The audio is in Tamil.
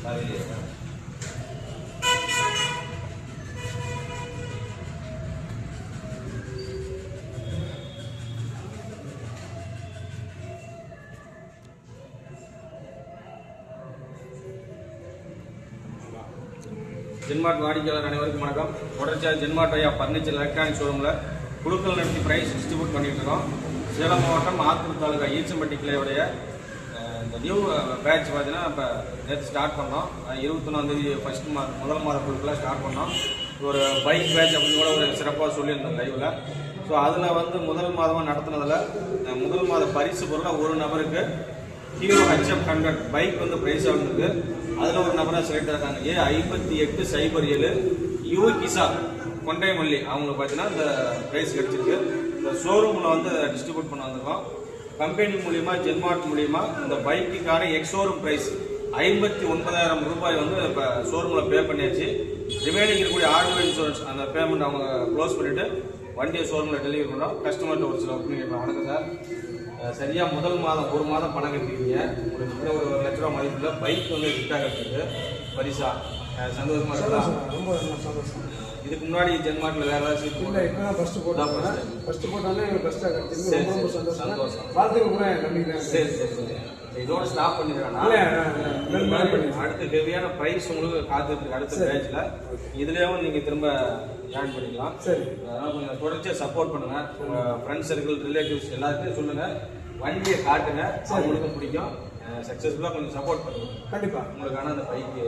ஜென்மார்ட் வாடிக்கையாளர் அனைவருக்கும் வணக்கம். தொடர்ச்சியாக ஜென்மார்ட் ஐயா ஃபர்னிச்சர் எலக்ட்ரானிக் ஷோரூமில் குழுக்கள் நடத்தி ப்ரைஸ் டிஸ்ட்ரிபியூட் பண்ணிட்டு இருக்கோம். சேலம் மாவட்டம் ஆத்தூர் தாலுகா ஈச்சம்பட்டி கிளையுடைய இந்த நியூ பேட்ச் பார்த்தீங்கன்னா இப்போ நேற்று ஸ்டார்ட் பண்ணோம். 21ஆம் முதல் மாத குழுக்கெல்லாம் ஸ்டார்ட் பண்ணோம். ஒரு பைக் பேட்ச் அப்படின்னு கூட ஒரு சிறப்பாக சொல்லியிருந்தோம் லைவில். ஸோ அதில் வந்து முதல் மாதமாக நடத்துனதில் முதல் மாத பரிசு பொருளாக ஒரு நபருக்கு ஹீரோ HF 100 பைக் வந்து ப்ரைஸாக வந்திருக்கு. அதில் ஒரு நபராக செலக்ட் ஆகிறாங்க. A5807 யூ கிசா கொண்டைமல்லி அவங்களுக்கு பார்த்தீங்கன்னா இந்த ப்ரைஸ் கிடைச்சிருக்கு. இந்த ஷோரூமில் வந்து டிஸ்ட்ரிபியூட் பண்ண வந்திருக்கோம். கம்பெனி மூலிமா ஜென்மார்ட் மூலிமா இந்த பைக்குக்கான எக்ஸோரூம் ப்ரைஸ் 59,000 ரூபாய் வந்து இப்போ ஷோரூமில் பே பண்ணியாச்சு. ரிமைனிங் இருக்கக்கூடிய ஆர்டிஓ இன்சூரன்ஸ் அந்த பேமெண்ட் அவங்க க்ளோஸ் பண்ணிவிட்டு வண்டியை ஷோரூமில் டெலிவரி பண்ணோம். கஸ்டமர்கிட்ட ஒரு சில ஒப்பீனியன் கேட்போம். வணக்கம் சார், சரியாக முதல் மாதம் ஒரு மாதம் பணம் கட்டிருக்கீங்க. உங்களுக்கு ஒரு ₹1,00,000 மதிப்பில் பைக் வந்து கிஃப்டாக கிடைச்சிருக்கு பரிசா. சந்தோஷமா இருக்கா? ரொம்ப சந்தோஷம். இதுக்கு முன்னாடி ஜென்மார்ட்ல வேற ஏதாவது சீட் இல்லை, இப்போ தான் ஃபஸ்ட்டு போட்டாலே எனக்கு பெஸ்ட்டாக கிடைச்சிருக்கு. ரொம்ப சந்தோஷம். வாழ்த்துக்கு கூட நம்பிக்கிறேன். சரி சரி சரி, இதோட ஸ்டாப் பண்ணிடுறேன்னா அடுத்த ஹெவியான ப்ரைஸ் உங்களுக்கு காத்துட்டு அடுத்த பேட்ச்ல இதுலேயும் நீங்கள் திரும்ப ஜாயின் பண்ணிக்கலாம். சரி, அதனால் கொஞ்சம் தொடர்ச்சியாக சப்போர்ட் பண்ணுங்க. உங்கள் ஃப்ரெண்ட்ஸ் சர்க்கிள் ரிலேட்டிவ்ஸ் எல்லாருக்கும் சொல்லுங்க, வண்டியை காட்டுங்க, அவங்களுக்கும் பிடிக்கும். சக்ஸஸ்ஃபுல்லாக கொஞ்சம் சப்போர்ட் பண்ணுங்க. கண்டிப்பாக உங்களுக்கான அந்த பைக்கு